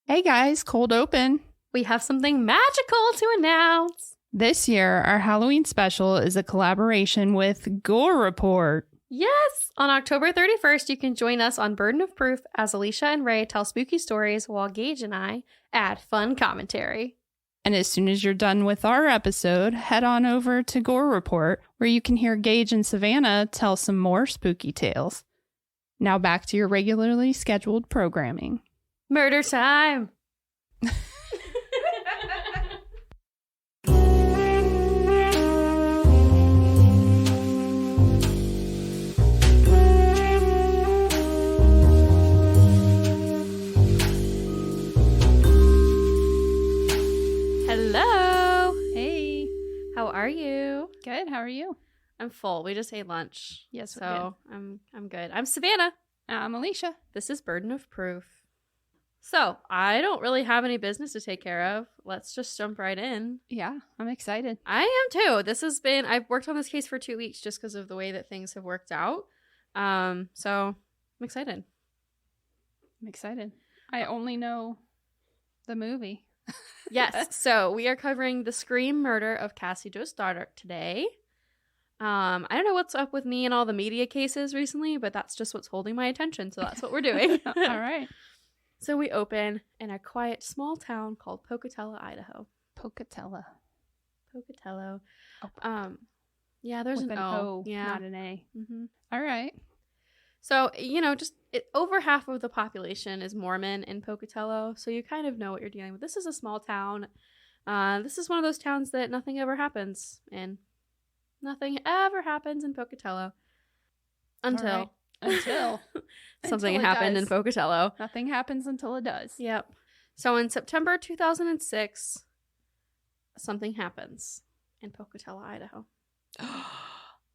Hey guys, cold open. We have something magical to announce. This year, our Halloween special is a collaboration with Gore Report. Yes! On October 31st, you can join us on Burden of Proof as Elysia and Ray tell spooky stories while Gage and I add fun commentary. And as soon as you're done with our episode, head on over to Gore Report, where you can hear Gage and Savannah tell some more spooky tales. Now back to your regularly scheduled programming. Murder time! Hello! Hey. How are you? Good, how are you? I'm full. We just ate lunch. Yes, we so I'm good. I'm Savannah. I'm Elysia. This is Burden of Proof. So, I don't really have any business to take care of. Let's just jump right in. Yeah, I'm excited. I am too. I've worked on this case for 2 weeks just because of the way that things have worked out. So I'm excited. I only know the movie. Yes. So we are covering the Scream murder of Cassie Stoddart today. I don't know what's up with me and all the media cases recently, but that's just what's holding my attention. So that's what we're doing. All right. So we open in a quiet small town called Pocatello, Idaho. Pocatello. Oh. Yeah, there's With an an O. O, Yeah. not an A. Mm-hmm. All right. So, over half of the population is Mormon in Pocatello, so you kind of know what you're dealing with. This is a small town. This is one of those towns that nothing ever happens in. Nothing ever happens in Pocatello. Until something happened in Pocatello. Nothing happens until it does. Yep. So in September 2006, something happens in Pocatello, Idaho.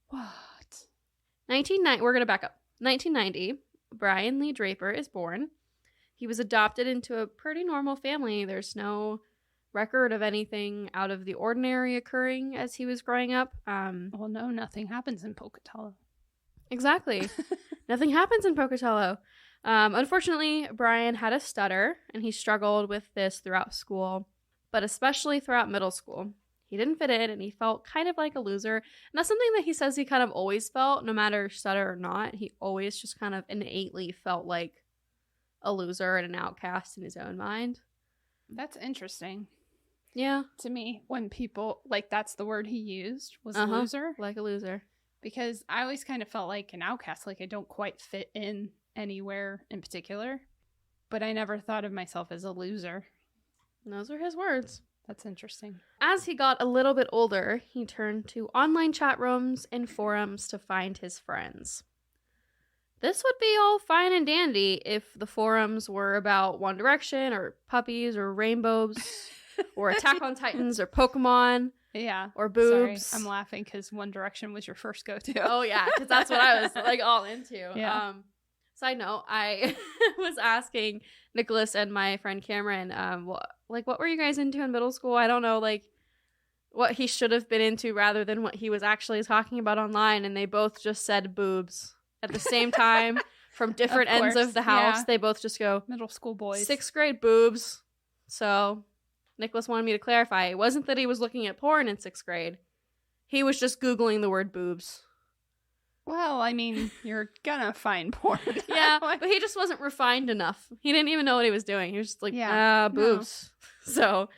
What? We're going to back up. 1990, Brian Lee Draper is born. He was adopted into a pretty normal family. There's no record of anything out of the ordinary occurring as he was growing up. Well, no, nothing happens in Pocatello. Exactly. Nothing happens in Pocatello. Unfortunately, Brian had a stutter, and he struggled with this throughout school, but especially throughout middle school. He didn't fit in, and he felt kind of like a loser. And that's something that he says he kind of always felt, no matter stutter or not. He always just kind of innately felt like a loser and an outcast in his own mind. That's interesting. Yeah. To me, when people, that's the word he used, was loser. Like a loser. Because I always kind of felt like an outcast, like I don't quite fit in anywhere in particular. But I never thought of myself as a loser. And those are his words. That's interesting. As he got a little bit older, he turned to online chat rooms and forums to find his friends. This would be all fine and dandy if the forums were about One Direction or puppies or rainbows or Attack on Titans or Pokemon. Yeah. Or boobs. Sorry, I'm laughing because One Direction was your first go-to. Oh, yeah, because that's what I was all into. Yeah. Side note, I was asking Nicholas and my friend Cameron, what were you guys into in middle school? I don't know, what he should have been into rather than what he was actually talking about online, and they both just said boobs at the same time from different ends of the house. Yeah. They both just go, middle school boys. 6th grade boobs. So Nicholas wanted me to clarify. It wasn't that he was looking at porn in 6th grade. He was just Googling the word boobs. Well, I mean, you're gonna find porn. Yeah, but he just wasn't refined enough. He didn't even know what he was doing. He was just like, boobs. No. So,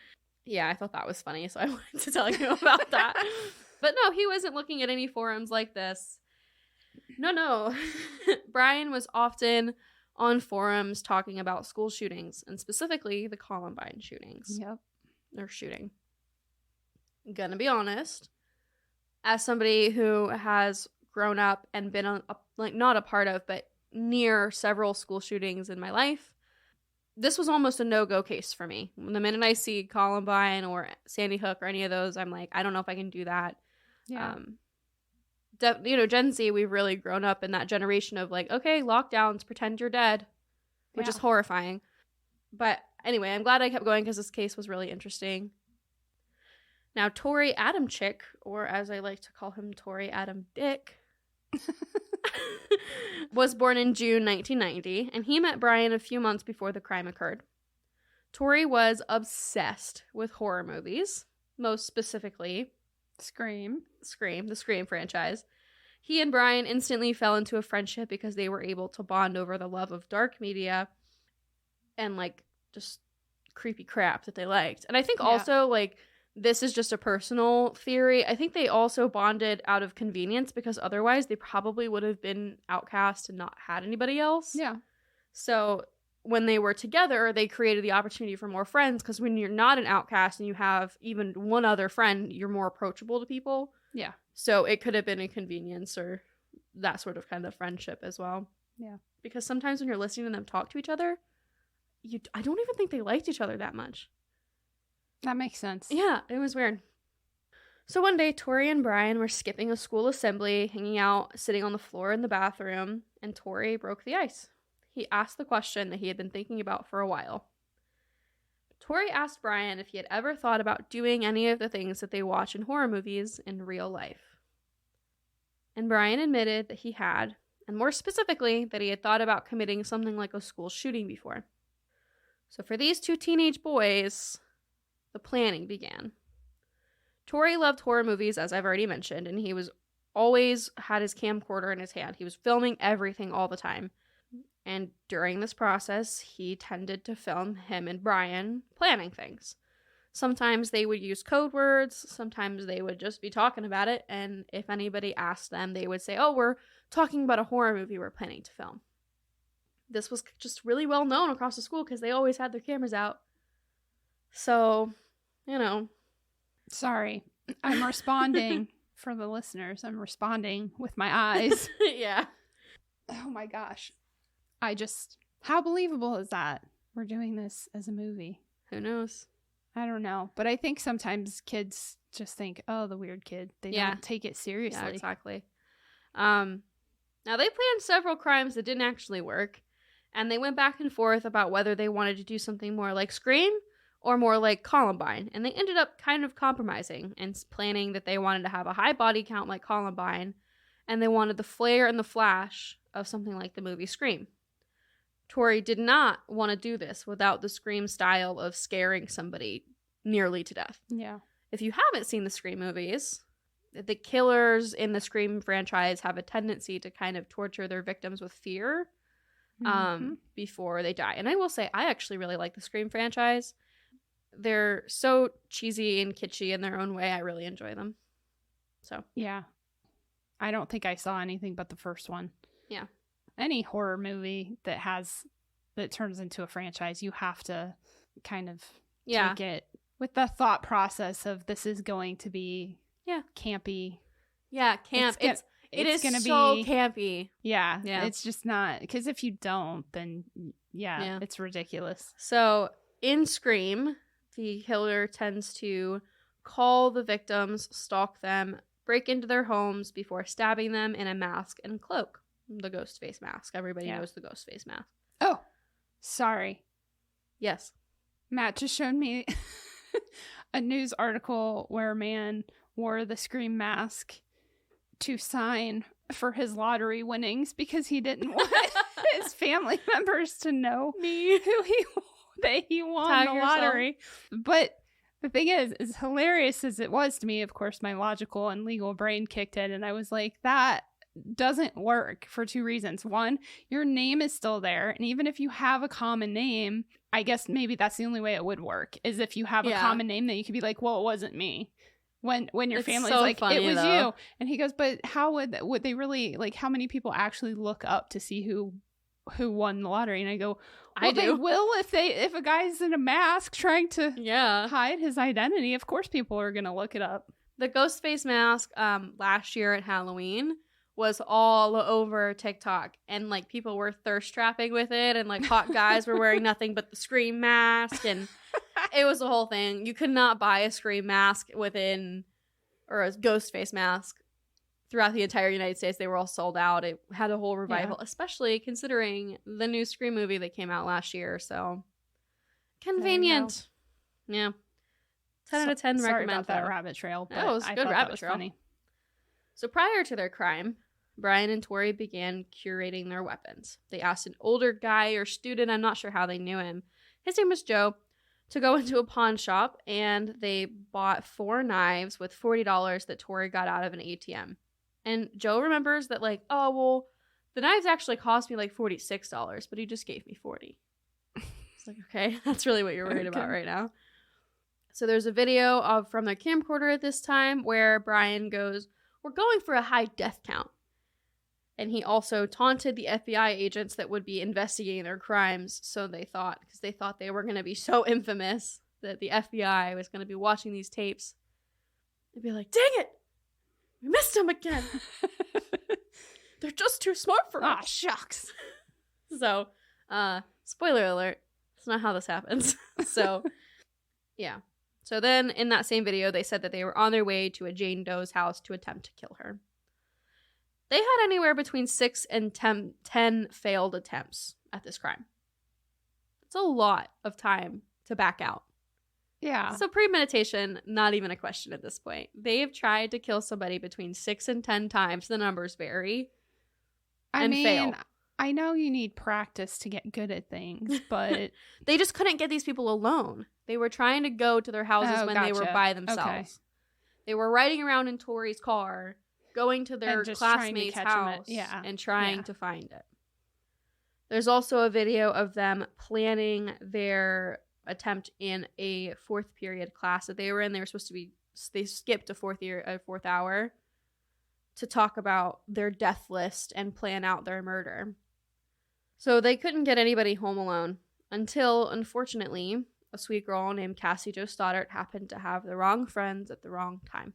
yeah, I thought that was funny, so I wanted to tell you about that. But no, he wasn't looking at any forums like this. No. Brian was often on forums talking about school shootings, and specifically the Columbine shootings. Yep. Or shooting. Gonna be honest, as somebody who has grown up and been not a part of, but near several school shootings in my life, this was almost a no-go case for me. The minute I see Columbine or Sandy Hook or any of those, I'm like, I don't know if I can do that. Yeah. Gen Z, we've really grown up in that generation of okay, lockdowns, pretend you're dead, which is horrifying. But anyway, I'm glad I kept going because this case was really interesting. Now, Torey Adamcik, or as I like to call him, Torey Adam Dick, was born in June 1990, and he met Brian a few months before the crime occurred. Torey was obsessed with horror movies, most specifically Scream, the Scream franchise. He and Brian instantly fell into a friendship because they were able to bond over the love of dark media and, like, just creepy crap that they liked. And I think also, like, this is just a personal theory. I think they also bonded out of convenience because otherwise they probably would have been outcast and not had anybody else. Yeah. So when they were together, they created the opportunity for more friends because when you're not an outcast and you have even one other friend, you're more approachable to people. Yeah. So it could have been a convenience or that sort of kind of friendship as well. Yeah. Because sometimes when you're listening to them talk to each other, I don't even think they liked each other that much. That makes sense. Yeah, it was weird. So one day, Torey and Brian were skipping a school assembly, hanging out, sitting on the floor in the bathroom, and Torey broke the ice. He asked the question that he had been thinking about for a while. Torey asked Brian if he had ever thought about doing any of the things that they watch in horror movies in real life. And Brian admitted that he had, and more specifically, that he had thought about committing something like a school shooting before. So for these two teenage boys, the planning began. Torey loved horror movies, as I've already mentioned, and he was always had his camcorder in his hand. He was filming everything all the time. And during this process, he tended to film him and Brian planning things. Sometimes they would use code words. Sometimes they would just be talking about it. And if anybody asked them, they would say, oh, we're talking about a horror movie we're planning to film. This was just really well known across the school because they always had their cameras out. So, you know. Sorry. I'm responding for the listeners. I'm responding with my eyes. Yeah. Oh my gosh. How believable is that? We're doing this as a movie. Who knows? I don't know. But I think sometimes kids just think, oh, the weird kid. They don't take it seriously. Yeah, exactly. Now, they planned several crimes that didn't actually work. And they went back and forth about whether they wanted to do something more like Scream or more like Columbine. And they ended up kind of compromising and planning that they wanted to have a high body count like Columbine. And they wanted the flair and the flash of something like the movie Scream. Torey did not want to do this without the Scream style of scaring somebody nearly to death. Yeah. If you haven't seen the Scream movies, the killers in the Scream franchise have a tendency to kind of torture their victims with fear before they die. And I will say, I actually really like the Scream franchise. They're so cheesy and kitschy in their own way. I really enjoy them. So yeah. I don't think I saw anything but the first one. Yeah. Any horror movie that turns into a franchise, you have to kind of take it with the thought process of this is going to be campy. Yeah, camp. It is gonna so be campy. Yeah. It's just not, because if you don't, then it's ridiculous. So in Scream, the killer tends to call the victims, stalk them, break into their homes before stabbing them in a mask and cloak. The ghost face mask. Everybody knows the ghost face mask. Oh, sorry. Yes. Matt just showed me a news article where a man wore the Scream mask to sign for his lottery winnings because he didn't want his family members to know who he won Tag the yourself. lottery. But the thing is, as hilarious as it was to me, of course, my logical and legal brain kicked in, and I was like, that doesn't work for two reasons. One, your name is still there, and even if you have a common name, I guess maybe that's the only way it would work, is if you have a common name that you could be like, well, it wasn't me. When your family's so like, funny, it was you. And he goes, but how would they really, like, how many people actually look up to see who won the lottery? And I go, well, they will if a guy's in a mask trying to hide his identity. Of course people are going to look it up. The ghost face mask last year at Halloween was all over TikTok, and like people were thirst trapping with it, and like hot guys were wearing nothing but the Scream mask, and it was a whole thing. You could not buy a Scream mask or a ghost face mask throughout the entire United States. They were all sold out. It had a whole revival, especially considering the new Scream movie that came out last year. So convenient. Yeah. 10 out of 10 Sorry recommend about that rabbit trail. But that was a good rabbit trail. Funny. So prior to their crime, Brian and Torey began curating their weapons. They asked an older guy or student, I'm not sure how they knew him. His name was Joe, to go into a pawn shop, and they bought 4 knives with $40 that Torey got out of an ATM. And Joe remembers that, like, oh, well, the knives actually cost me like $46, but he just gave me 40. It's like, okay, that's really what you're worried about right now. So there's a video from their camcorder at this time where Brian goes, "We're going for a high death count." And he also taunted the FBI agents that would be investigating their crimes. So because they thought they were going to be so infamous that the FBI was going to be watching these tapes. They'd be like, "Dang it, we missed him again. They're just too smart for us." Oh, shucks. So, spoiler alert, that's not how this happens. So, yeah. So then in that same video, they said that they were on their way to a Jane Doe's house to attempt to kill her. They had anywhere between 6 and 10 failed attempts at this crime. It's a lot of time to back out. Yeah. So premeditation, not even a question at this point. They've tried to kill somebody between 6 and 10 times. The numbers vary. I mean, fail. I know you need practice to get good at things, but they just couldn't get these people alone. They were trying to go to their houses when they were by themselves. Okay. They were riding around in Torey's car, going to their classmate's house and trying to find it. There's also a video of them planning their attempt in a 4th period class that they were in. They were supposed to be, they skipped a 4th hour to talk about their death list and plan out their murder. So they couldn't get anybody home alone until, unfortunately, a sweet girl named Cassie Jo Stoddart happened to have the wrong friends at the wrong time.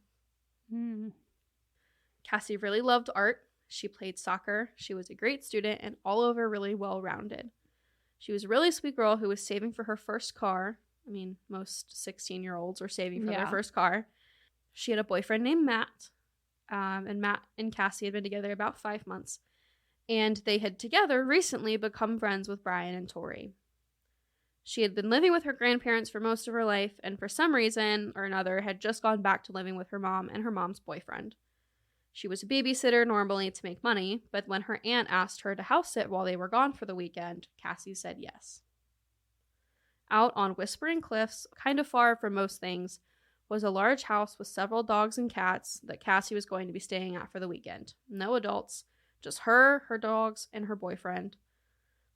Cassie really loved art. She played soccer. She was a great student and all over really well-rounded. She was a really sweet girl who was saving for her first car. I mean, most 16-year-olds are saving for their first car. She had a boyfriend named Matt. And Matt and Cassie had been together about 5 months. And they had together recently become friends with Brian and Torey. She had been living with her grandparents for most of her life, and for some reason or another had just gone back to living with her mom and her mom's boyfriend. She was a babysitter normally to make money, but when her aunt asked her to house sit while they were gone for the weekend, Cassie said yes. Out on Whispering Cliffs, kind of far from most things, was a large house with several dogs and cats that Cassie was going to be staying at for the weekend. No adults, just her dogs, and her boyfriend.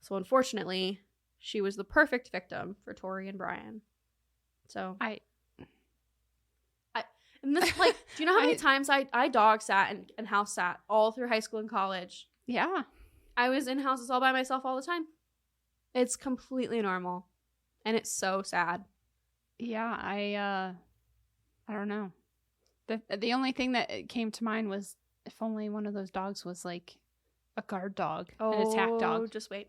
So unfortunately, she was the perfect victim for Torey and Brian. So and this, like, do you know how many times I dog sat and house sat all through high school and college? Yeah. I was in houses all by myself all the time. It's completely normal. And it's so sad. Yeah, I don't know. The only thing that came to mind was if only one of those dogs was like a guard dog, an attack dog. Just wait.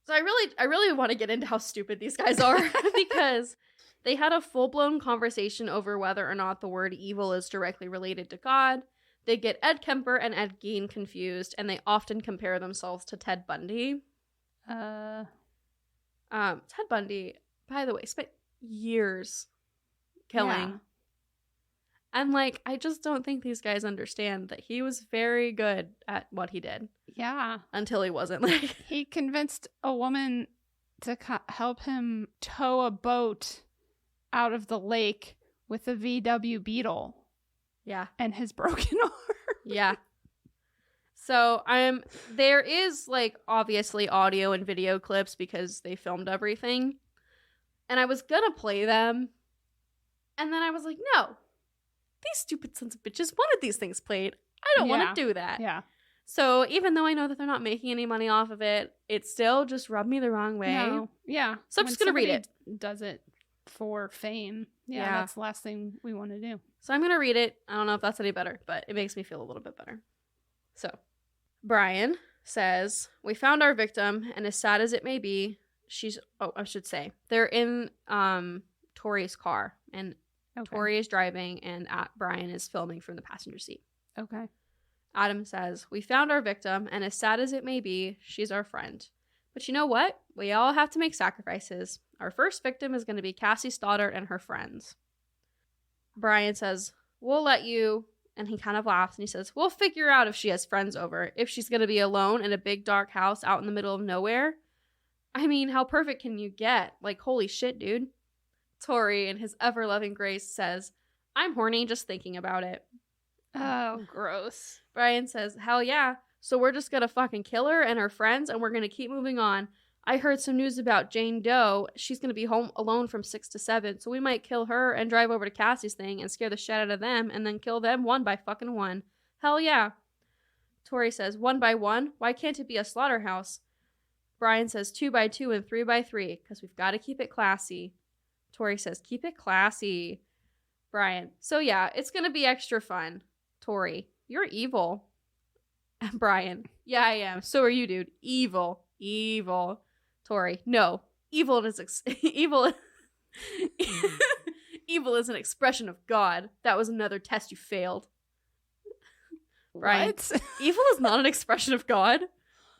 So I really want to get into how stupid these guys are because they had a full-blown conversation over whether or not the word evil is directly related to God. They get Ed Kemper and Ed Gein confused, and they often compare themselves to Ted Bundy. Ted Bundy, by the way, spent years killing. Yeah. And, like, I just don't think these guys understand that he was very good at what he did. Yeah. Until he wasn't. Like, he convinced a woman to help him tow a boat out of the lake with a VW Beetle. Yeah. And his broken arm. Yeah. So, there is, like, obviously audio and video clips because they filmed everything. And I was gonna play them. And then I was like, no. These stupid sons of bitches wanted these things played. I don't want to do that. Yeah. So even though I know that they're not making any money off of it, it still just rubbed me the wrong way. No. Yeah. So I'm just going to read it. Does it for fame. Yeah, that's the last thing we want to do. So I'm going to read it. I don't know if that's any better, but it makes me feel a little bit better. So Brian says, "We found our victim, and as sad as it may be, they're in Torey's car, and Torey is driving, and Brian is filming from the passenger seat." Okay. Adam says, "We found our victim, and as sad as it may be, she's our friend. But you know what? We all have to make sacrifices. Our first victim is going to be Cassie Stoddart and her friends." Brian says, "We'll let you," and he kind of laughs, and he says, "We'll figure out if she has friends over, if she's going to be alone in a big dark house out in the middle of nowhere. I mean, how perfect can you get? Like, holy shit, dude. Torey, in his ever-loving grace, says, I'm horny just thinking about it. Oh, gross. Brian says, hell yeah. So we're just gonna fucking kill her and her friends, and we're gonna keep moving on. I heard some news about Jane Doe. She's gonna be home alone from 6 to 7, so we might kill her and drive over to Cassie's thing and scare the shit out of them and then kill them one by fucking one. Hell yeah. Torey says, 1 by 1? Why can't it be a slaughterhouse? Brian says 2 by 2 and 3 by 3, because we've got to keep it classy. Torey says, keep it classy. Brian, so yeah, it's gonna be extra fun. Torey, you're evil. And Brian, yeah, I am. So are you, dude. Evil. Evil. Torey, no. Evil is evil. Evil is an expression of God. That was another test you failed. Brian, What? evil is not an expression of God.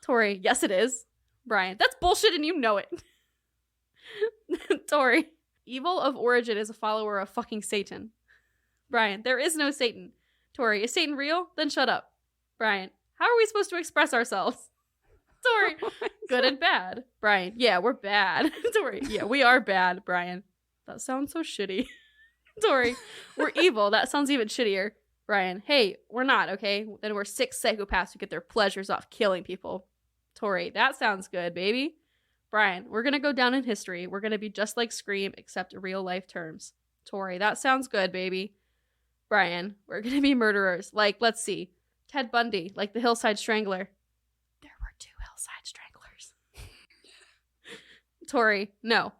Torey, yes it is. Brian, that's bullshit and you know it. Torey, evil of origin is a follower of fucking Satan. Brian, there is no Satan. Torey, is Satan real? Then shut up. Brian, how are we supposed to express ourselves? Torey, good and bad. Brian, yeah, we're bad. Torey, yeah, we are bad. Brian, that sounds so shitty. Torey, we're evil. That sounds even shittier. Brian, hey, we're not, okay? Then we're 6 psychopaths who get their pleasures off killing people. Torey, that sounds good, baby. Brian, we're gonna go down in history. We're gonna be just like Scream, except in real life terms. Torey, that sounds good, baby. Brian, we're gonna be murderers. Like, let's see. Ted Bundy, like the Hillside Strangler. There were 2 Hillside Stranglers. Torey, no.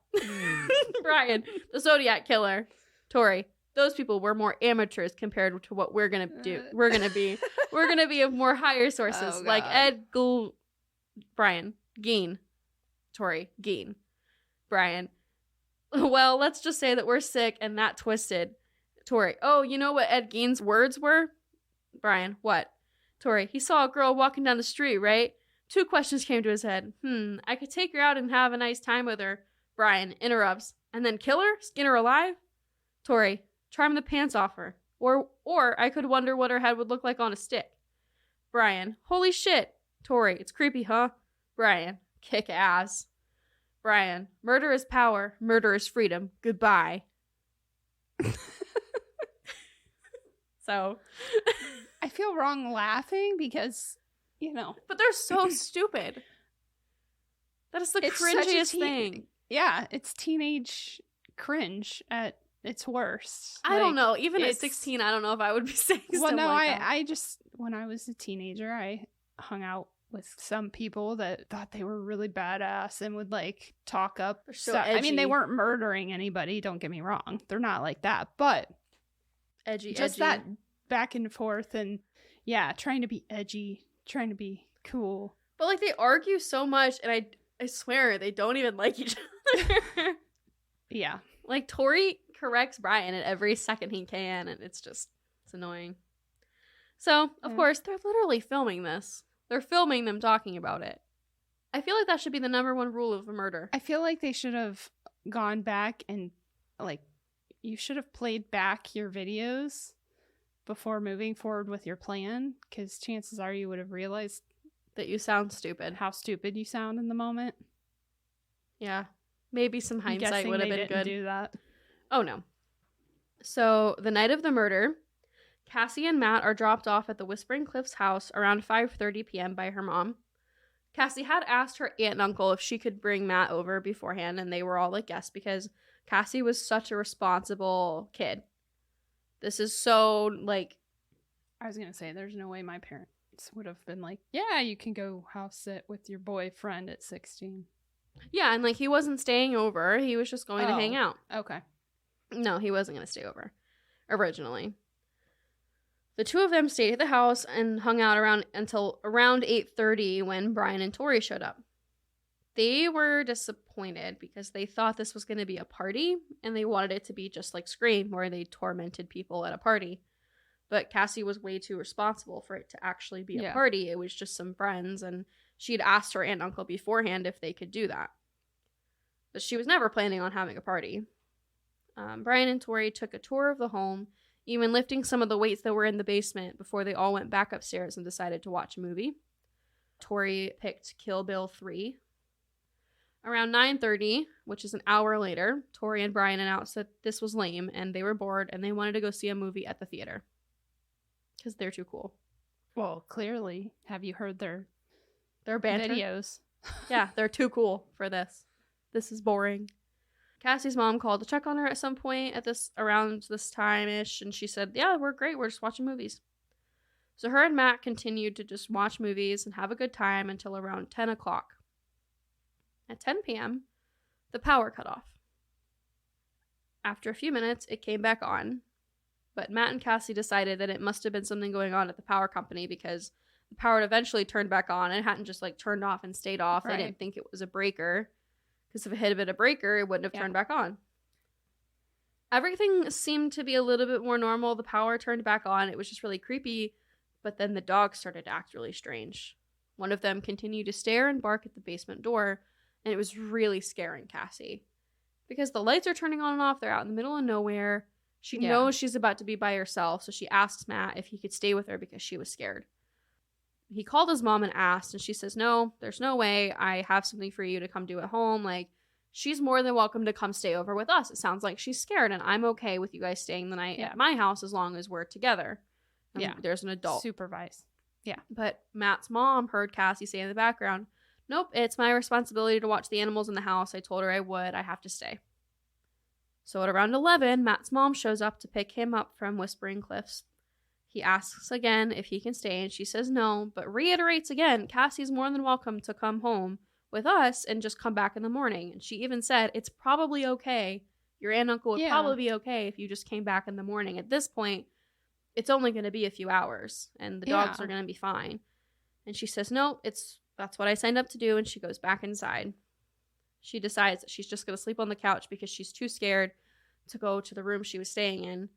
Brian, the Zodiac Killer. Torey, those people were more amateurs compared to what we're gonna do. We're gonna be of more higher sources, like Ed Brian, Gein. Torey, Gein. Brian, well, let's just say that we're sick and that twisted. Torey, oh, you know what Ed Gein's words were? Brian, what? Torey, he saw a girl walking down the street, right? 2 questions came to his head. I could take her out and have a nice time with her. Brian interrupts. And then kill her? Skin her alive? Torey, charm the pants off her. Or I could wonder what her head would look like on a stick. Brian, holy shit. Torey, it's creepy, huh? Brian, kick ass. Brian, murder is power. Murder is freedom. Goodbye. So I feel wrong laughing because, But they're so stupid. That is the cringiest thing. Yeah, it's teenage cringe at its worst. I don't know. Even at 16, I don't know if I would be saying something like that. I just, when I was a teenager, I hung out with some people that thought they were really badass and would like talk up stuff. I mean, they weren't murdering anybody, don't get me wrong. They're not like that, but edgy. That back and forth and trying to be edgy, trying to be cool. But like they argue so much and I swear they don't even like each other. Yeah. Like Torey corrects Brian at every second he can and it's annoying. So, of course, they're literally filming this. They're filming them talking about it. I feel like that should be the number 1 rule of a murder. I feel like they should have gone back and like you should have played back your videos before moving forward with your plan, because chances are you would have realized that you sound stupid. How stupid you sound in the moment. Yeah. Maybe some hindsight would have been good. Do that. Oh, no. So, the night of the murder, Cassie and Matt are dropped off at the Whispering Cliffs house around 5:30 p.m. by her mom. Cassie had asked her aunt and uncle if she could bring Matt over beforehand, and they were all like, yes, because Cassie was such a responsible kid. This is so, like... I was going to say, there's no way my parents would have been like, yeah, you can go house sit with your boyfriend at 16. Yeah, and like he wasn't staying over. He was just going to hang out. Okay. No, he wasn't going to stay over originally. The 2 of them stayed at the house and hung out until around 8:30 when Brian and Torey showed up. They were disappointed because they thought this was going to be a party and they wanted it to be just like Scream where they tormented people at a party. But Cassie was way too responsible for it to actually be a party. It was just some friends and she'd asked her aunt and uncle beforehand if they could do that. But she was never planning on having a party. Brian and Torey took a tour of the home, even lifting some of the weights that were in the basement before they all went back upstairs and decided to watch a movie. Torey picked Kill Bill 3. Around 9:30, which is an hour later, Torey and Brian announced that this was lame and they were bored and they wanted to go see a movie at the theater. Because they're too cool. Well, clearly. Have you heard their banter videos? Yeah, they're too cool for this. This is boring. Cassie's mom called to check on her at some point around this time-ish, and she said, yeah, we're great. We're just watching movies. So her and Matt continued to just watch movies and have a good time until around 10 o'clock. At 10 p.m., the power cut off. After a few minutes, it came back on, but Matt and Cassie decided that it must have been something going on at the power company because the power had eventually turned back on and it hadn't just like turned off and stayed off. Right. They didn't think it was a breaker because if it had been a breaker, it wouldn't have turned back on. Everything seemed to be a little bit more normal. The power turned back on. It was just really creepy, but then the dogs started to act really strange. One of them continued to stare and bark at the basement door, and it was really scaring Cassie. Because the lights are turning on and off, they're out in the middle of nowhere. She knows she's about to be by herself, so she asks Matt if he could stay with her because she was scared. He called his mom and asked, and she says, no, there's no way. I have something for you to come do at home. Like, she's more than welcome to come stay over with us. It sounds like she's scared, and I'm okay with you guys staying the night at my house as long as we're together. There's an adult. Supervise. Yeah. But Matt's mom heard Cassie say in the background, nope, it's my responsibility to watch the animals in the house. I told her I would. I have to stay. So at around 11, Matt's mom shows up to pick him up from Whispering Cliffs. He asks again if he can stay, and she says no, but reiterates again, Cassie's more than welcome to come home with us and just come back in the morning. And she even said, it's probably okay. Your aunt and uncle would probably be okay if you just came back in the morning. At this point, it's only going to be a few hours, and the dogs are going to be fine. And she says, no, that's what I signed up to do, and she goes back inside. She decides that she's just going to sleep on the couch because she's too scared to go to the room she was staying in.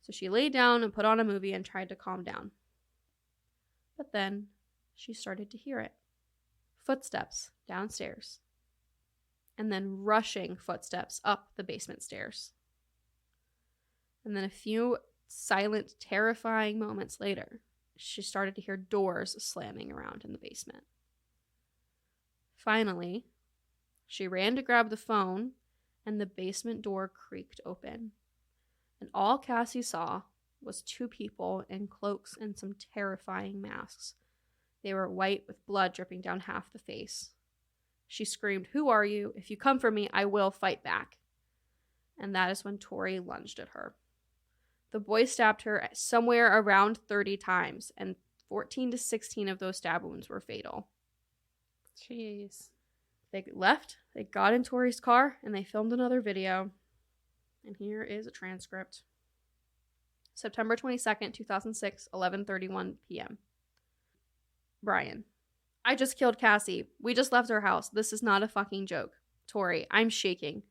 So she laid down and put on a movie and tried to calm down. But then she started to hear it. Footsteps downstairs. And then rushing footsteps up the basement stairs. And then a few silent, terrifying moments later, she started to hear doors slamming around in the basement. Finally, she ran to grab the phone, and the basement door creaked open. And all Cassie saw was two people in cloaks and some terrifying masks. They were white with blood dripping down half the face. She screamed, "Who are you? If you come for me, I will fight back." And that is when Torey lunged at her. The boy stabbed her somewhere around 30 times, and 14 to 16 of those stab wounds were fatal. Jeez. They left, they got in Torey's car, and they filmed another video. And here is a transcript. September 22nd, 2006, 11:31 p.m. Brian. I just killed Cassie. We just left her house. This is not a fucking joke. Torey. I'm shaking.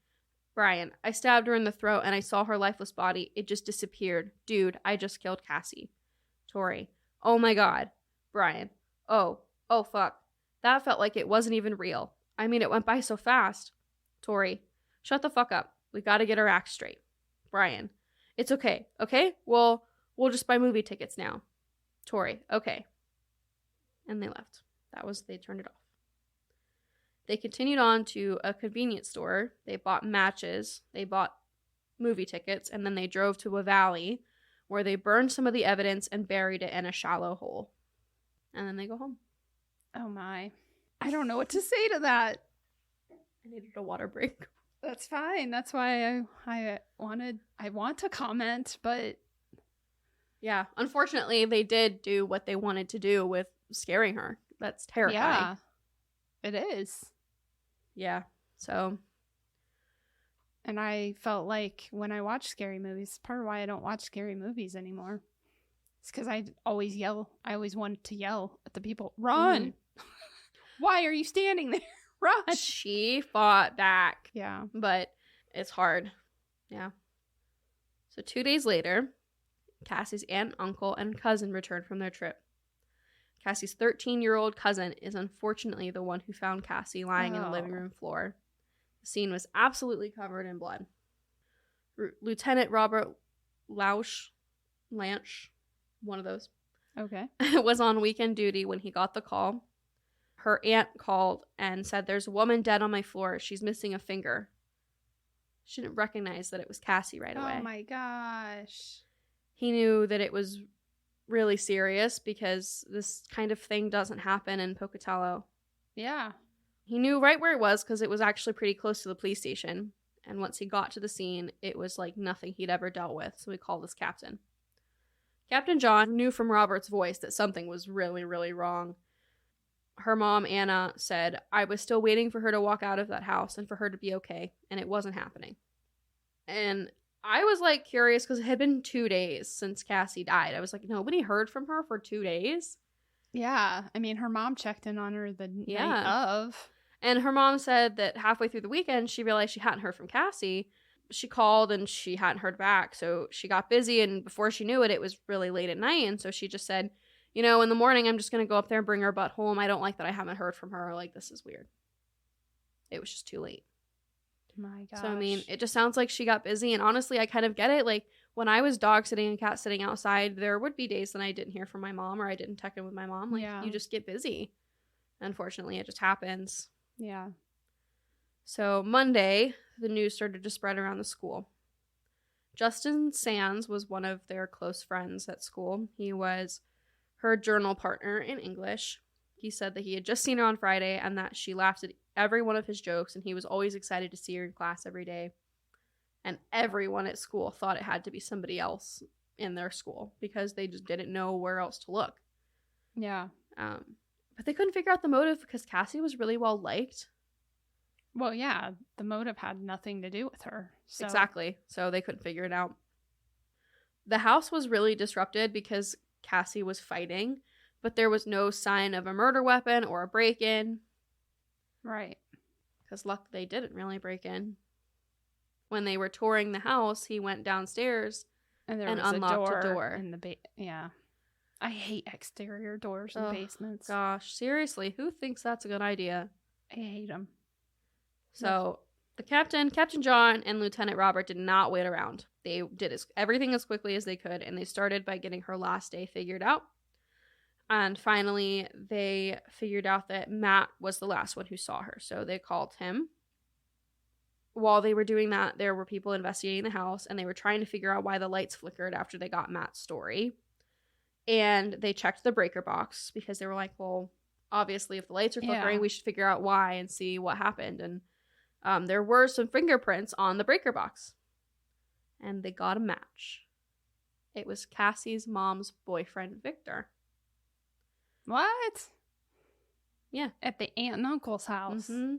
Brian. I stabbed her in the throat and I saw her lifeless body. It just disappeared. Dude, I just killed Cassie. Torey. Oh my god. Brian. Oh fuck. That felt like it wasn't even real. I mean, it went by so fast. Torey. Shut the fuck up. We gotta get our act straight. Brian. It's okay. Okay? We'll just buy movie tickets now. Torey. Okay. And they left. They turned it off. They continued on to a convenience store. They bought matches. They bought movie tickets. And then they drove to a valley where they burned some of the evidence and buried it in a shallow hole. And then they go home. Oh my. I don't know what to say to that. I needed a water break. That's fine. That's why I want to comment, but yeah, unfortunately they did do what they wanted to do with scaring her. That's terrifying. Yeah, it is. Yeah, so. And I felt like when I watch scary movies, part of why I don't watch scary movies anymore. It's because I always yell. I always wanted to yell at the people, run! Mm-hmm. Why are you standing there? Run! She fought back. Yeah. But it's hard. Yeah. So 2 days later, Cassie's aunt, uncle, and cousin returned from their trip. Cassie's 13-year-old cousin is unfortunately the one who found Cassie lying in the living room floor. The scene was absolutely covered in blood. Lieutenant Robert Lanch, one of those, okay, was on weekend duty when he got the call. her aunt called and said, "There's a woman dead on my floor. She's missing a finger." She didn't recognize that it was Cassie right away. Oh my gosh. He knew that it was really serious because this kind of thing doesn't happen in Pocatello. Yeah. He knew right where it was because it was actually pretty close to the police station. And once he got to the scene, it was like nothing he'd ever dealt with. So he called his captain. Captain John knew from Robert's voice that something was really, really wrong. Her mom, Anna, said, "I was still waiting for her to walk out of that house and for her to be okay. And it wasn't happening." And I was like curious because it had been 2 days since Cassie died. I was like, nobody heard from her for 2 days? Yeah. I mean, her mom checked in on her the night of. And her mom said that halfway through the weekend, she realized she hadn't heard from Cassie. She called and she hadn't heard back. So she got busy, and before she knew it, it was really late at night. And so she just said, "You know, in the morning, I'm just going to go up there and bring her butt home. I don't like that I haven't heard from her. Like, this is weird." It was just too late. My gosh. So, I mean, it just sounds like she got busy. And honestly, I kind of get it. Like, when I was dog sitting and cat sitting outside, there would be days that I didn't hear from my mom or I didn't check in with my mom. Like, you just get busy. Unfortunately, it just happens. Yeah. So Monday, the news started to spread around the school. Justin Sands was one of their close friends at school. He was her journal partner in English. He said that he had just seen her on Friday and that she laughed at every one of his jokes, and he was always excited to see her in class every day. And everyone at school thought it had to be somebody else in their school because they just didn't know where else to look. Yeah. But they couldn't figure out the motive because Cassie was really well liked. Well, yeah, the motive had nothing to do with her. So. Exactly. So they couldn't figure it out. The house was really disrupted because Cassie was fighting, but there was no sign of a murder weapon or a break-in. Right. Because luckily they didn't really break in. When they were touring the house, he went downstairs and unlocked a door. In the yeah. I hate exterior doors in basements. Gosh, seriously, who thinks that's a good idea? I hate them. So the Captain John, and Lieutenant Robert did not wait around. They did everything as quickly as they could, and they started by getting her last day figured out. And finally, they figured out that Matt was the last one who saw her, so they called him. While they were doing that, there were people investigating the house, and they were trying to figure out why the lights flickered after they got Matt's story. And they checked the breaker box because they were like, well, obviously, if the lights are flickering, we should figure out why and see what happened. And there were some fingerprints on the breaker box. And they got a match. It was Cassie's mom's boyfriend, Victor. What? Yeah. At the aunt and uncle's house. Mm-hmm.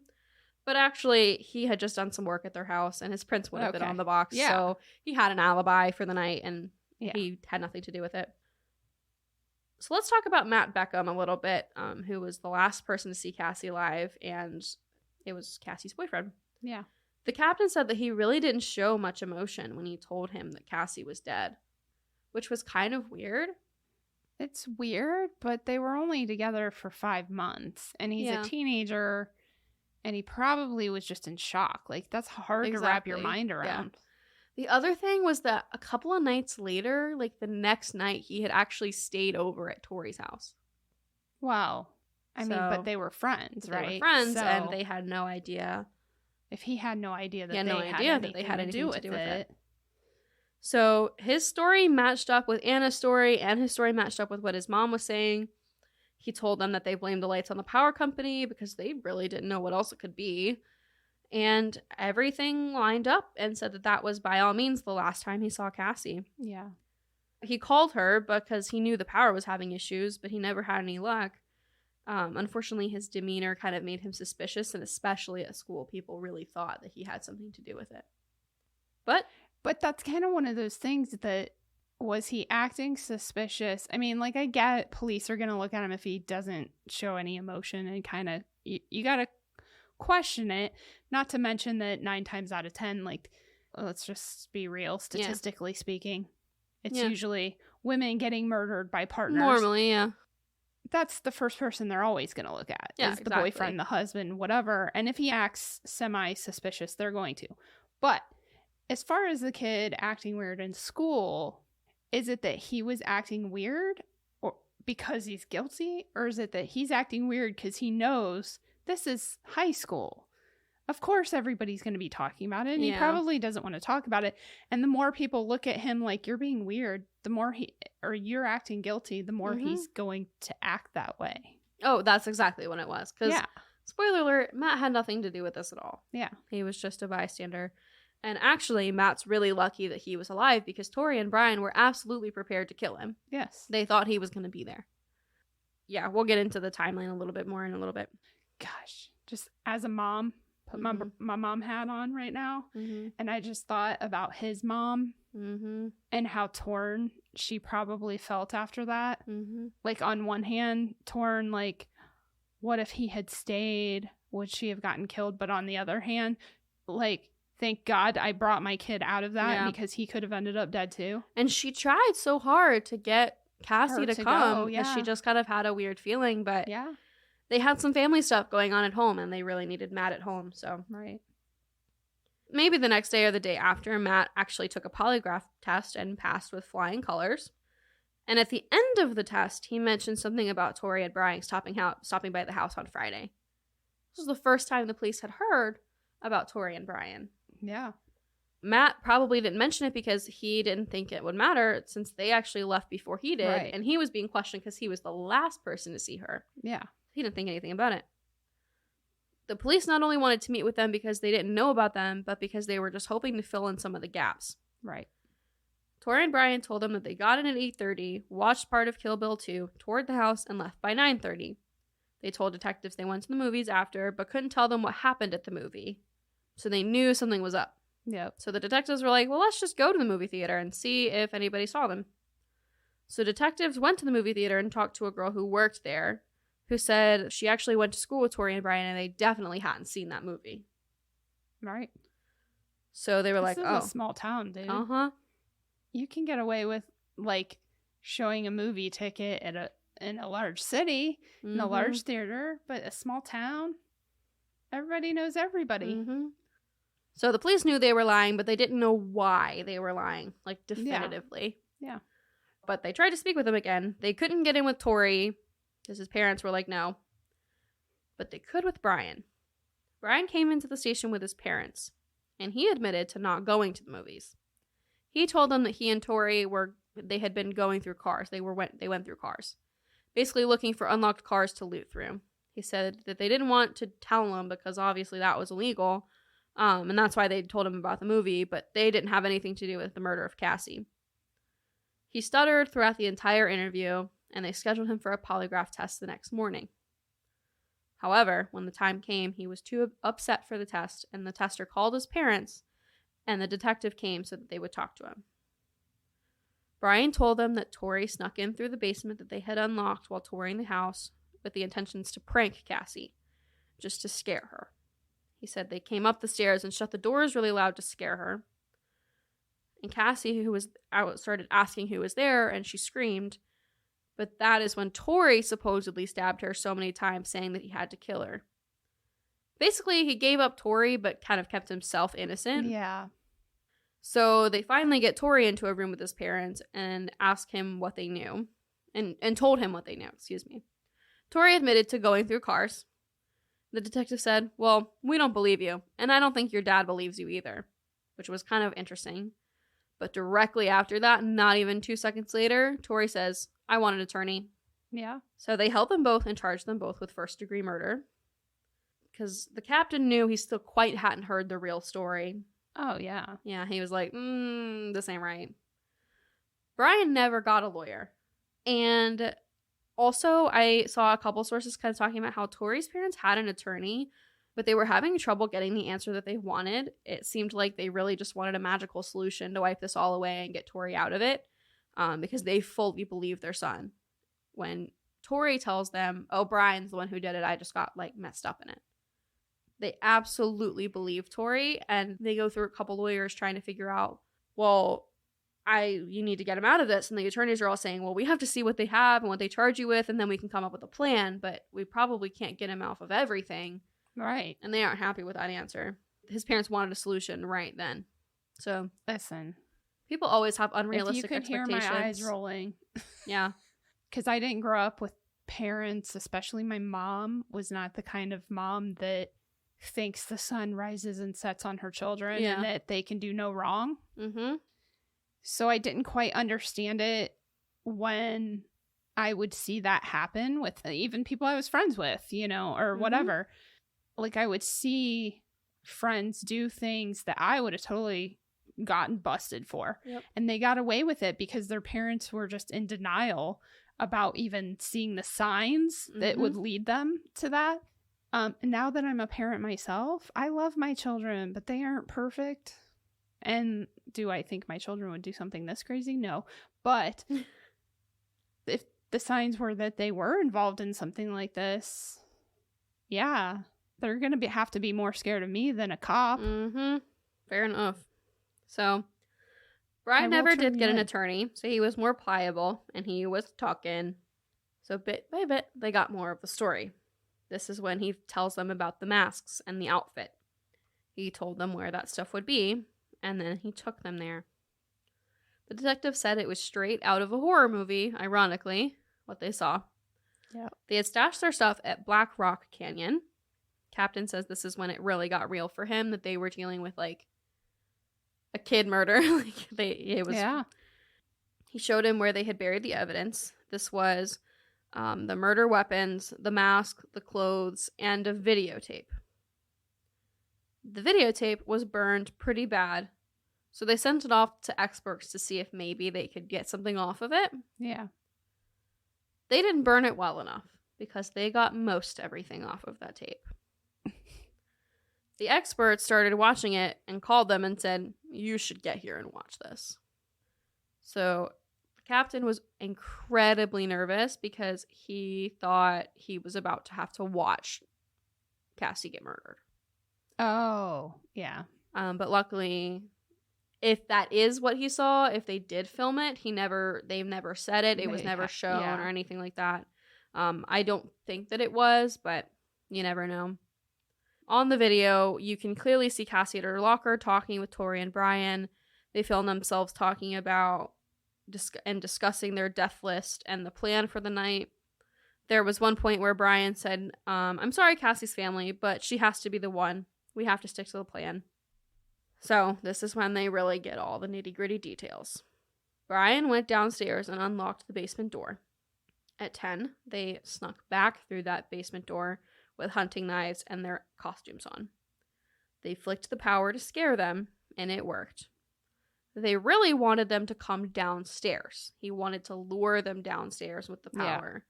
But actually, he had just done some work at their house, and his prints would have been on the box. Yeah. So he had an alibi for the night, and he had nothing to do with it. So let's talk about Matt Beckham a little bit, who was the last person to see Cassie alive, and it was Cassie's boyfriend. Yeah. The captain said that he really didn't show much emotion when he told him that Cassie was dead, which was kind of weird. It's weird, but they were only together for 5 months, and he's a teenager, and he probably was just in shock. Like, that's hard to wrap your mind around. Yeah. The other thing was that a couple of nights later, like the next night, he had actually stayed over at Torey's house. Wow. I mean, but they were friends, right? They were friends, and they had no idea. If he had no idea that they had anything to do with it. So his story matched up with Anna's story, and his story matched up with what his mom was saying. He told them that they blamed the lights on the power company because they really didn't know what else it could be. And everything lined up and said that that was by all means the last time he saw Cassie. Yeah. He called her because he knew the power was having issues, but he never had any luck. Unfortunately, his demeanor kind of made him suspicious, and especially at school, people really thought that he had something to do with it. But that's kind of one of those things that, was he acting suspicious? I mean, like, I get police are going to look at him if he doesn't show any emotion, and kind of, you got to question it. Not to mention that 9 times out of 10, like, let's just be real, statistically speaking, it's usually women getting murdered by partners. Normally, yeah. That's the first person they're always going to look at, is the boyfriend, the husband, whatever. And if he acts semi-suspicious, they're going to. But as far as the kid acting weird in school, is it that he was acting weird? Or because he's guilty, or is it that he's acting weird because he knows this is high school? Of course, everybody's going to be talking about it, and he probably doesn't want to talk about it. And the more people look at him like you're being weird, the more you're acting guilty, the more he's going to act that way. Oh, that's exactly what it was. Because, spoiler alert, Matt had nothing to do with this at all. Yeah. He was just a bystander. And actually, Matt's really lucky that he was alive because Torey and Brian were absolutely prepared to kill him. Yes. They thought he was going to be there. Yeah, we'll get into the timeline a little bit more in a little bit. Gosh, just as a mom, put my mom hat on right now, and I just thought about his mom and how torn she probably felt after that. Like, on one hand, torn, like, what if he had stayed? Would she have gotten killed? But on the other hand, like, thank God I brought my kid out of that because he could have ended up dead too. And she tried so hard to get Cassie to come because she just kind of had a weird feeling, but they had some family stuff going on at home and they really needed Matt at home. So maybe the next day or the day after, Matt actually took a polygraph test and passed with flying colors. And at the end of the test, he mentioned something about Torey and Brian stopping by the house on Friday. This was the first time the police had heard about Torey and Brian. Yeah. Matt probably didn't mention it because he didn't think it would matter since they actually left before he did. Right. And he was being questioned because he was the last person to see her. Yeah. He didn't think anything about it. The police not only wanted to meet with them because they didn't know about them, but because they were just hoping to fill in some of the gaps. Right. Torey and Brian told them that they got in at 8:30, watched part of Kill Bill 2, toured the house, and left by 9:30. They told detectives they went to the movies after, but couldn't tell them what happened at the movie. So they knew something was up. Yep. So the detectives were like, well, let's just go to the movie theater and see if anybody saw them. So detectives went to the movie theater and talked to a girl who worked there, who said she actually went to school with Torey and Brian and they definitely hadn't seen that movie. Right. So they were this is a small town, dude. You can get away with, like, showing a movie ticket in a large city, in a large theater, but a small town, everybody knows everybody. So the police knew they were lying, but they didn't know why they were lying, like, definitively. Yeah. But they tried to speak with him again. They couldn't get in with Torey because his parents were like, no. But they could with Brian. Brian came into the station with his parents, and he admitted to not going to the movies. He told them that he and Torey they had been going through cars. They went through cars, basically looking for unlocked cars to loot through. He said that they didn't want to tell him because obviously that was illegal, and that's why they told him about the movie, but they didn't have anything to do with the murder of Cassie. He stuttered throughout the entire interview, and they scheduled him for a polygraph test the next morning. However, when the time came, he was too upset for the test, and the tester called his parents, and the detective came so that they would talk to him. Brian told them that Torey snuck in through the basement that they had unlocked while touring the house with the intentions to prank Cassie, just to scare her. He said they came up the stairs and shut the doors really loud to scare her. And Cassie, who was out, started asking who was there, and she screamed. But that is when Torey supposedly stabbed her so many times, saying that he had to kill her. Basically, he gave up Torey, but kind of kept himself innocent. Yeah. So they finally get Torey into a room with his parents and ask him what they knew. And told him what they knew, Torey admitted to going through cars. The detective said, well, we don't believe you, and I don't think your dad believes you either, which was kind of interesting. But directly after that, not even 2 seconds later, Torey says, I want an attorney. Yeah. So they held them both and charged them both with first-degree murder. Because the captain knew he still quite hadn't heard the real story. Oh, yeah. Yeah, he was like, this ain't right. Brian never got a lawyer. And also, I saw a couple sources kind of talking about how Torey's parents had an attorney, but they were having trouble getting the answer that they wanted. It seemed like they really just wanted a magical solution to wipe this all away and get Torey out of it, because they fully believed their son. When Torey tells them, oh, Brian's the one who did it, I just got, like, messed up in it. They absolutely believe Torey, and they go through a couple lawyers trying to figure out, well, you need to get him out of this. And the attorneys are all saying, well, we have to see what they have and what they charge you with, and then we can come up with a plan, but we probably can't get him off of everything. Right. And they aren't happy with that answer. His parents wanted a solution right then. So, listen. People always have unrealistic expectations. If you could hear my eyes rolling. Yeah. because I didn't grow up with parents, especially my mom was not the kind of mom that thinks the sun rises and sets on her children and that they can do no wrong. Mm-hmm. So I didn't quite understand it when I would see that happen with even people I was friends with, or whatever. Like, I would see friends do things that I would have totally gotten busted for. Yep. And they got away with it because their parents were just in denial about even seeing the signs that would lead them to that. Now that I'm a parent myself, I love my children, but they aren't perfect. And do I think my children would do something this crazy? No. But if the signs were that they were involved in something like this, yeah, they're going to have to be more scared of me than a cop. Mm-hmm. Fair enough. So, Brian never did get an attorney, so he was more pliable, and he was talking. So bit by bit, they got more of the story. This is when he tells them about the masks and the outfit. He told them where that stuff would be, and then he took them there. The detective said it was straight out of a horror movie, ironically, what they saw. Yeah. They had stashed their stuff at Black Rock Canyon. Captain says this is when it really got real for him, that they were dealing with, like, a kid murder. He showed him where they had buried the evidence. This was the murder weapons, the mask, the clothes, and a videotape. The videotape was burned pretty bad, so they sent it off to experts to see if maybe they could get something off of it. Yeah. They didn't burn it well enough because they got most everything off of that tape. The experts started watching it and called them and said, "You should get here and watch this." So the captain was incredibly nervous because he thought he was about to have to watch Cassie get murdered. Oh, yeah. But luckily, if that is what he saw, if they did film it, they've never said it. It was never shown or anything like that. I don't think that it was, but you never know. On the video, you can clearly see Cassie at her locker talking with Torey and Brian. They film themselves talking about and discussing their death list and the plan for the night. There was one point where Brian said, "I'm sorry, Cassie's family, but she has to be the one. We have to stick to the plan." So this is when they really get all the nitty-gritty details. Brian went downstairs and unlocked the basement door. At 10, they snuck back through that basement door with hunting knives and their costumes on. They flicked the power to scare them, and it worked. They really wanted them to come downstairs. He wanted to lure them downstairs with the power,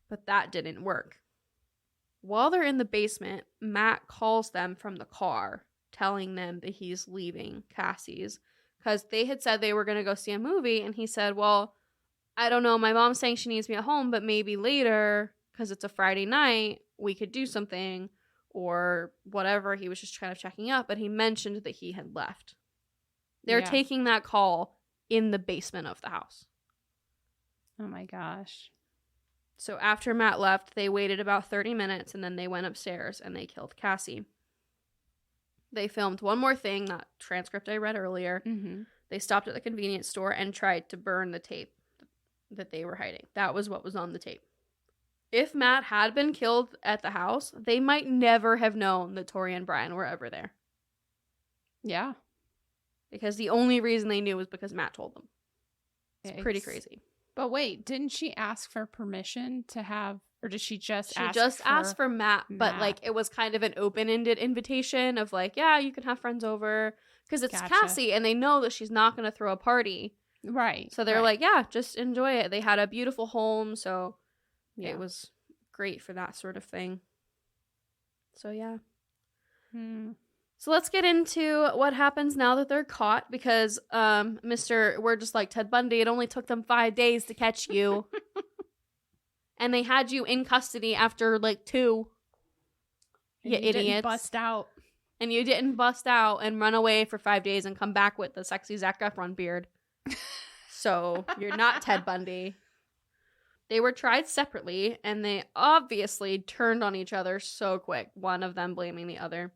but that didn't work. While they're in the basement, Matt calls them from the car, telling them that he's leaving Cassie's, because they had said they were going to go see a movie, and he said, "Well, I don't know, my mom's saying she needs me at home, but maybe later, because it's a Friday night, we could do something," or whatever. He was just kind of checking up, but he mentioned that he had left. They're taking that call in the basement of the house. Oh my gosh. So after Matt left, they waited about 30 minutes, and then they went upstairs and they killed Cassie. They filmed one more thing, that transcript I read earlier. Mm-hmm. They stopped at the convenience store and tried to burn the tape that they were hiding. That was what was on the tape. If Matt had been killed at the house, they might never have known that Torey and Brian were ever there. Yeah. Because the only reason they knew was because Matt told them. It's pretty crazy. But wait, didn't she ask for permission to have, or did she just ask? She just asked for Matt, but like it was kind of an open-ended invitation of like, yeah, you can have friends over. Because it's Cassie, and they know that she's not going to throw a party. Right. So they're like, yeah, just enjoy it. They had a beautiful home, so it was great for that sort of thing. So, yeah. So let's get into what happens now that they're caught, because we're just like Ted Bundy. It only took them 5 days to catch you. And they had you in custody after like 2. You idiots. Didn't bust out. And you didn't bust out and run away for 5 days and come back with the sexy Zac Efron beard. So you're not Ted Bundy. They were tried separately, and they obviously turned on each other so quick, one of them blaming the other.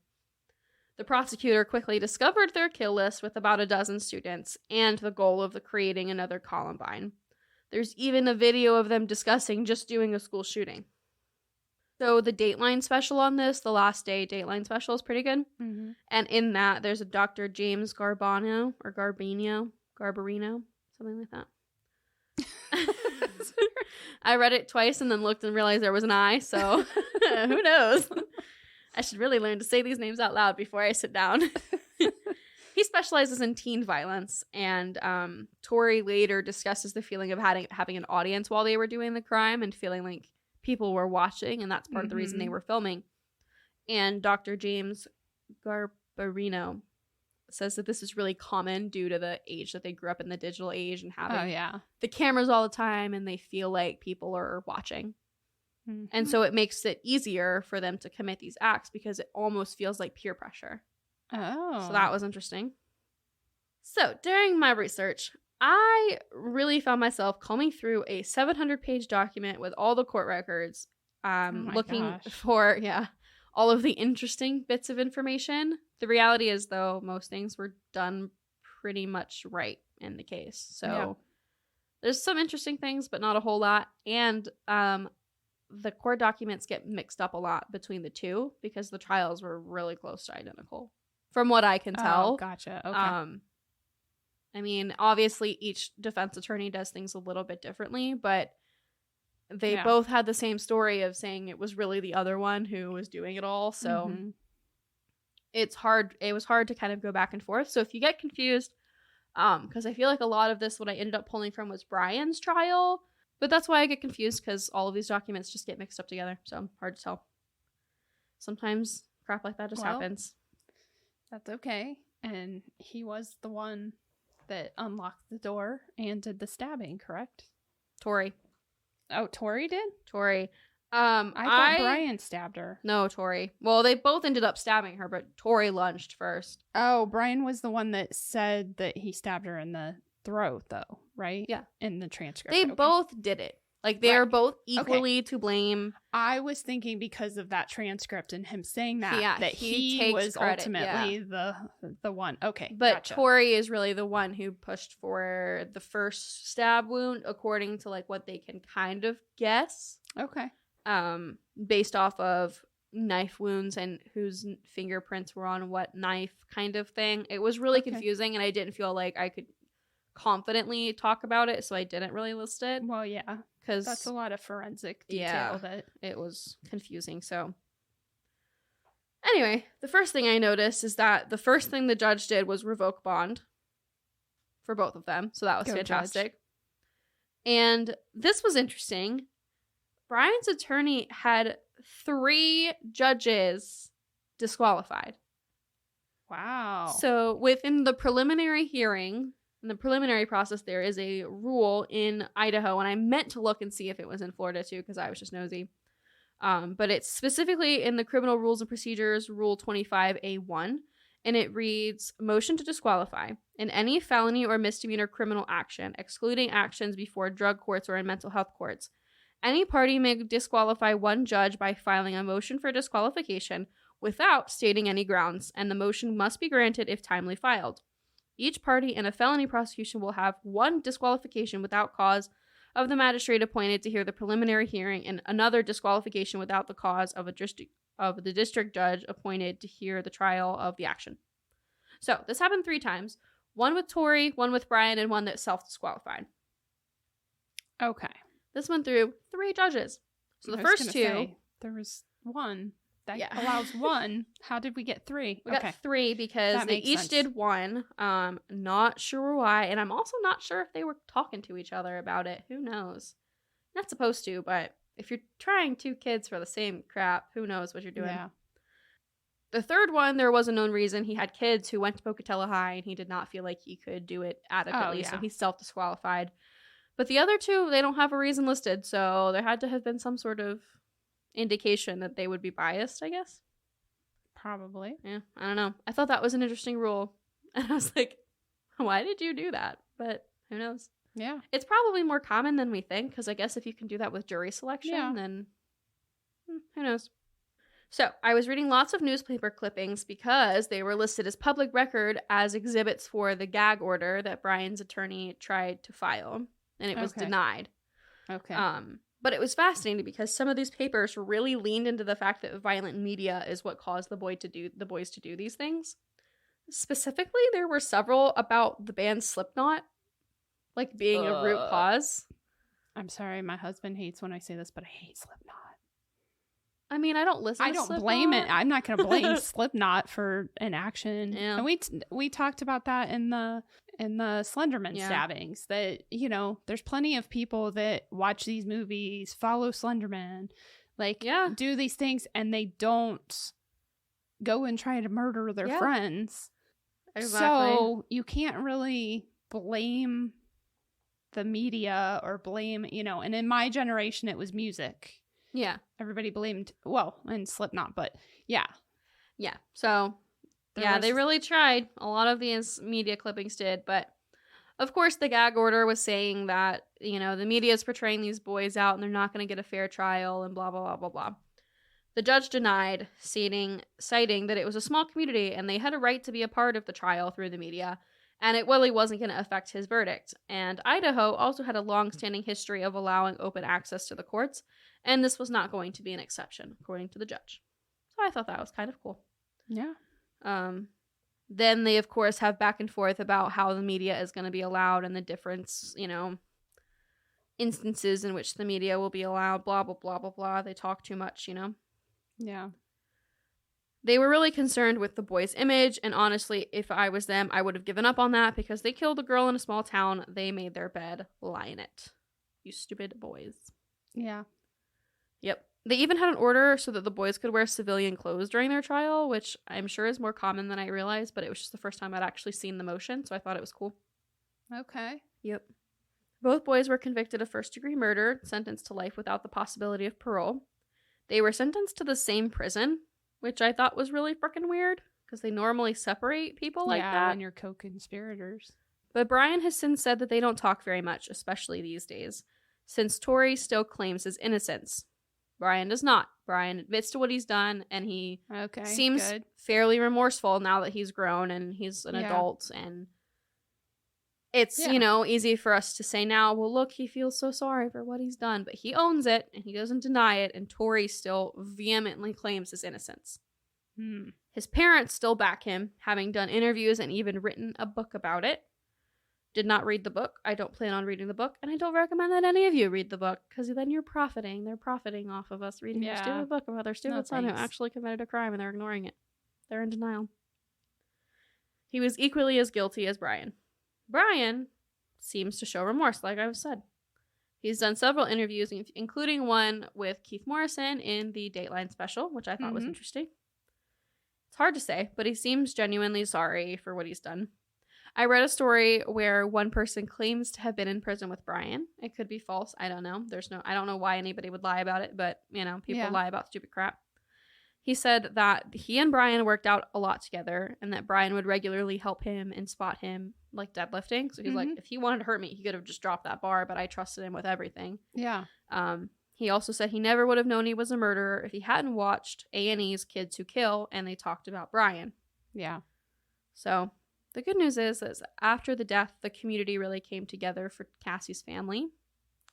The prosecutor quickly discovered their kill list with about a dozen students and the goal of creating another Columbine. There's even a video of them discussing just doing a school shooting. So the Dateline special on this, the Last Day Dateline special, is pretty good. Mm-hmm. And in that, there's a Dr. James Garbarino, something like that. I read it twice and then looked and realized there was an I, so who knows? I should really learn to say these names out loud before I sit down. He specializes in teen violence, and Torey later discusses the feeling of having an audience while they were doing the crime and feeling like people were watching, and that's part of the reason they were filming. And Dr. James Garbarino says that this is really common due to the age that they grew up in, the digital age, and having the cameras all the time, and they feel like people are watching. Mm-hmm. And so it makes it easier for them to commit these acts because it almost feels like peer pressure. Oh. So that was interesting. So during my research, I really found myself combing through a 700-page document with all the court records, looking for all of the interesting bits of information. The reality is, though, most things were done pretty much right in the case. So there's some interesting things, but not a whole lot. And the court documents get mixed up a lot between the two because the trials were really close to identical, from what I can tell. Oh, gotcha. Okay. I mean, obviously, each defense attorney does things a little bit differently, but they both had the same story of saying it was really the other one who was doing it all. So it's hard. It was hard to kind of go back and forth. So if you get confused, because I feel like a lot of this, what I ended up pulling from was Brian's trial, but that's why I get confused, because all of these documents just get mixed up together. So hard to tell. Sometimes crap like that just happens. That's okay. And he was the one that unlocked the door and did the stabbing, correct? Torey. Oh, Torey did? Torey. I thought Brian stabbed her. No, Torey. Well, they both ended up stabbing her, but Torey lunged first. Oh, Brian was the one that said that he stabbed her in the throat, though, right? Yeah. In the transcript. They both did it. Like, they are both equally to blame. I was thinking because of that transcript and him saying that, that he was credit, ultimately the one. Okay, but gotcha. Torey is really the one who pushed for the first stab wound, according to, like, what they can kind of guess. Okay. Based off of knife wounds and whose fingerprints were on what knife kind of thing. It was really confusing, and I didn't feel like I could confidently talk about it, so I didn't really list it. Well, yeah. Because that's a lot of forensic detail that it was confusing. So anyway, the first thing I noticed is that the first thing the judge did was revoke bond for both of them. So that was fantastic. Judge. And this was interesting. Brian's attorney had 3 judges disqualified. Wow. So within the preliminary hearing, in the preliminary process, there is a rule in Idaho, and I meant to look and see if it was in Florida too, because I was just nosy. But it's specifically in the Criminal Rules and Procedures, Rule 25A1, and it reads, motion to disqualify. In any felony or misdemeanor criminal action, excluding actions before drug courts or in mental health courts, any party may disqualify one judge by filing a motion for disqualification without stating any grounds, and the motion must be granted if timely filed. Each party in a felony prosecution will have one disqualification without cause of the magistrate appointed to hear the preliminary hearing, and another disqualification without the cause of the district judge appointed to hear the trial of the action. So this happened 3 times. One with Torey, one with Brian, and one that self-disqualified. Okay. This went through 3 judges. So the first 2... there was one. That allows one. How did we get 3? We got 3 because they each did one. Not sure why. And I'm also not sure if they were talking to each other about it. Who knows? Not supposed to, but if you're trying 2 kids for the same crap, who knows what you're doing. Yeah. The third one, there was a known reason. He had kids who went to Pocatello High, and he did not feel like he could do it adequately, so he's self-disqualified. But the other 2, they don't have a reason listed, so there had to have been some sort of indication that they would be biased, I guess. Probably. Yeah, I don't know. I thought that was an interesting rule. And I was like, why did you do that? But who knows? Yeah. It's probably more common than we think, because I guess if you can do that with jury selection, then who knows? So I was reading lots of newspaper clippings because they were listed as public record as exhibits for the gag order that Brian's attorney tried to file. and it was Okay. denied. Okay. But it was fascinating because some of these papers really leaned into the fact that violent media is what caused the boys to do these things. Specifically, there were several about the band Slipknot, like being a root cause. I'm sorry, my husband hates when I say this, but I hate Slipknot. I mean, I don't listen. I to don't Slipknot. blame it. I'm not going to blame Slipknot for an action. Yeah. And we talked about that in the Slenderman stabbings. That there's plenty of people that watch these movies, follow Slenderman, do these things, and they don't go and try to murder their friends. Exactly. So you can't really blame the media or blame, and in my generation it was music. Yeah. Everybody blamed, and Slipknot, but yeah. Yeah. So, they really tried. A lot of these media clippings did, but of course the gag order was saying that, the media is portraying these boys out and they're not going to get a fair trial and blah, blah, blah, blah, blah. The judge denied, citing that it was a small community and they had a right to be a part of the trial through the media, and it really wasn't going to affect his verdict. And Idaho also had a long-standing history of allowing open access to the courts, and this was not going to be an exception, according to the judge. So I thought that was kind of cool. Yeah. Then they, of course, have back and forth about how the media is going to be allowed and the difference, instances in which the media will be allowed, blah, blah, blah, blah, blah. They talk too much, Yeah. They were really concerned with the boys' image, and honestly, if I was them, I would have given up on that because they killed a girl in a small town. They made their bed, lie in it. You stupid boys. Yeah. Yep. They even had an order so that the boys could wear civilian clothes during their trial, which I'm sure is more common than I realized, but it was just the first time I'd actually seen the motion, so I thought it was cool. Okay. Yep. Both boys were convicted of first-degree murder, sentenced to life without the possibility of parole. They were sentenced to the same prison, which I thought was really freaking weird, because they normally separate people like that. Yeah, when you're co-conspirators. But Brian has since said that they don't talk very much, especially these days, since Torey still claims his innocence. Brian does not. Brian admits to what he's done, and he seems fairly remorseful now that he's grown and he's an adult, and it's, easy for us to say now, well, look, he feels so sorry for what he's done, but he owns it, and he doesn't deny it, and Torey still vehemently claims his innocence. His parents still back him, having done interviews and even written a book about it. Did not read the book. I don't plan on reading the book, and I don't recommend that any of you read the book, because then you're profiting. They're profiting off of us reading their stupid book about their stupid son who actually committed a crime, and they're ignoring it. They're in denial. He was equally as guilty as Brian. Brian seems to show remorse, like I've said. He's done several interviews, including one with Keith Morrison in the Dateline special, which I thought was interesting. It's hard to say, but he seems genuinely sorry for what he's done. I read a story where one person claims to have been in prison with Brian. It could be false. I don't know. I don't know why anybody would lie about it, but, people lie about stupid crap. He said that he and Brian worked out a lot together, and that Brian would regularly help him and spot him, like, deadlifting. So he's like, if he wanted to hurt me, he could have just dropped that bar, but I trusted him with everything. Yeah. He also said he never would have known he was a murderer if he hadn't watched A&E's Kids Who Kill, and they talked about Brian. Yeah. So the good news is after the death, the community really came together for Cassie's family.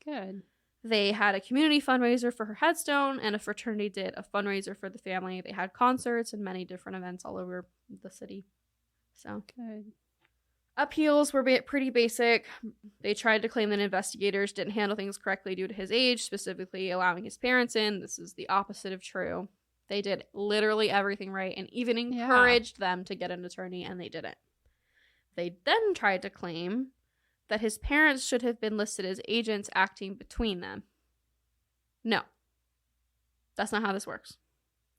Good. They had a community fundraiser for her headstone, and a fraternity did a fundraiser for the family. They had concerts and many different events all over the city. So good. Appeals were pretty basic. They tried to claim that investigators didn't handle things correctly due to his age, specifically allowing his parents in. This is the opposite of true. They did literally everything right and even encouraged them to get an attorney, and they didn't. They then tried to claim that his parents should have been listed as agents acting between them. No. That's not how this works.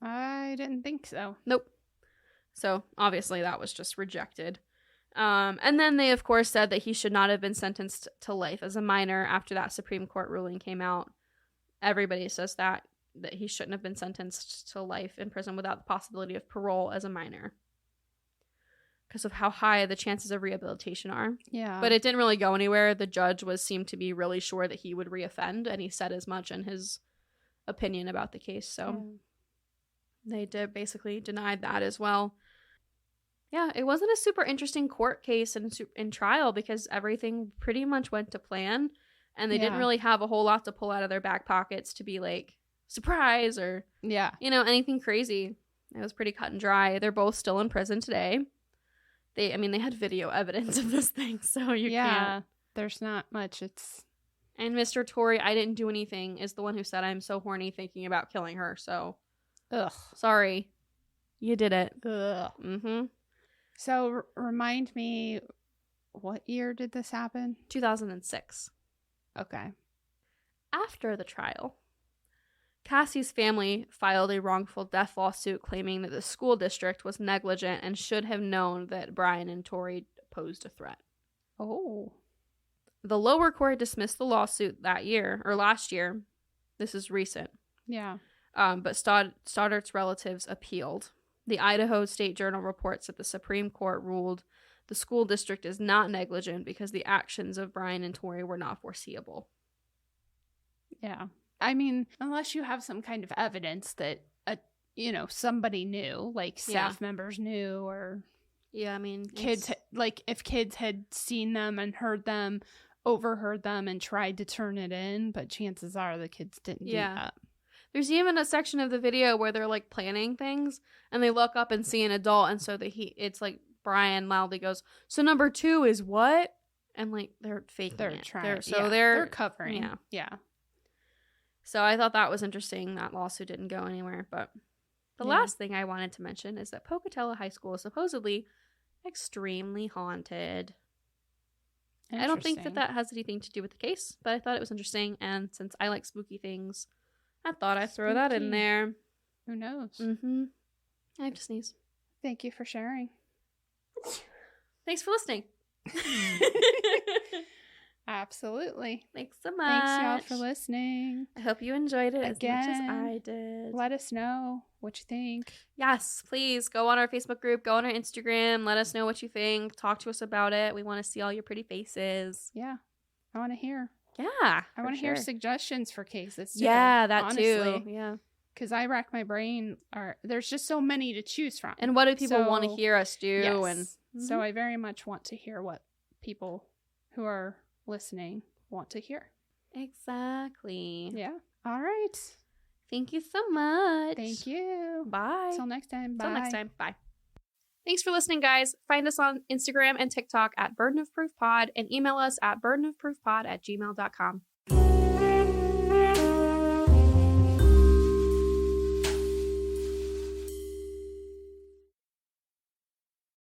I didn't think so. Nope. So, obviously, that was just rejected. And then they, of course, said that he should not have been sentenced to life as a minor after that Supreme Court ruling came out. Everybody says that he shouldn't have been sentenced to life in prison without the possibility of parole as a minor, because of how high the chances of rehabilitation are. Yeah. But it didn't really go anywhere. The judge seemed to be really sure that he would reoffend, and he said as much in his opinion about the case. So they did basically denied that as well. Yeah, it wasn't a super interesting court case and trial because everything pretty much went to plan. And they didn't really have a whole lot to pull out of their back pockets to be like, surprise, or, anything crazy. It was pretty cut and dry. They're both still in prison today. They had video evidence of this thing, so you can't. There's not much. And Mr. Torey, I didn't do anything, is the one who said I'm so horny thinking about killing her, so. Ugh. Sorry. You did it. Ugh. Mm-hmm. So, remind me, what year did this happen? 2006. Okay. After the trial, Cassie's family filed a wrongful death lawsuit claiming that the school district was negligent and should have known that Brian and Torey posed a threat. Oh. The lower court dismissed the lawsuit last year. This is recent. Yeah. But Stoddart's relatives appealed. The Idaho State Journal reports that the Supreme Court ruled the school district is not negligent because the actions of Brian and Torey were not foreseeable. Yeah. I mean, unless you have some kind of evidence that, somebody knew, like staff members knew, or kids, if kids had seen them and heard them, overheard them and tried to turn it in, but chances are the kids didn't do that. There's even a section of the video where they're like planning things and they look up and see an adult, and so it's like Brian loudly goes, "So number 2 is what?" And like they're faking it. They're covering. Yeah. So I thought that was interesting. That lawsuit didn't go anywhere. But the last thing I wanted to mention is that Pocatello High School is supposedly extremely haunted. I don't think that has anything to do with the case, but I thought it was interesting. And since I like spooky things, I thought I'd throw that in there. Who knows? Mm-hmm. I have to sneeze. Thank you for sharing. Thanks for listening. Absolutely. Thanks so much. Thanks, y'all, for listening. I hope you enjoyed it as much as I did. Let us know what you think. Yes, please go on our Facebook group, go on our Instagram, let us know what you think. Talk to us about it. We want to see all your pretty faces. Yeah. I want to hear. Yeah. I want to hear suggestions for cases too. Yeah, that honestly. too. Yeah. Because I rack my brain. There's just so many to choose from. And what do people want to hear us do? Yes. And so I very much want to hear what people who are listening want to hear. Exactly. Yeah. All right. Thank you so much. Thank you. Bye. Till next time. Bye. Till next time. Bye. Thanks for listening, guys. Find us on Instagram and TikTok at Burden of Proof Pod and email us at burdenofproofpod@gmail.com.